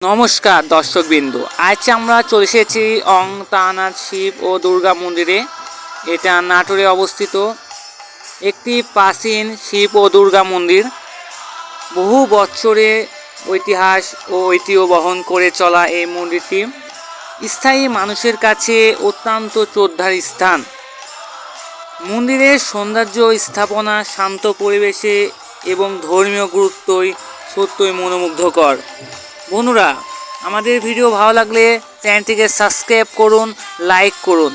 নমস্কার দর্শকবৃন্দু, আজ আমরা চলে এসেছি অংতানাথ শিব ও দুর্গা মন্দিরে। এটা নাটোরে অবস্থিত একটি প্রাচীন শিব ও দুর্গা মন্দির। বহু বছরে ইতিহাস ও ঐতিহ্য বহন করে চলা এই মন্দিরটি স্থায়ী মানুষের কাছে অত্যন্ত শ্রদ্ধার স্থান। মন্দিরের সৌন্দর্য, স্থাপনা, শান্ত পরিবেশে এবং ধর্মীয় গুরুত্বই সত্যই মনোমুগ্ধকর। বন্ধুরা, আমাদের ভিডিও ভালো লাগলে চ্যানেলটিকে সাবস্ক্রাইব করুন, লাইক করুন।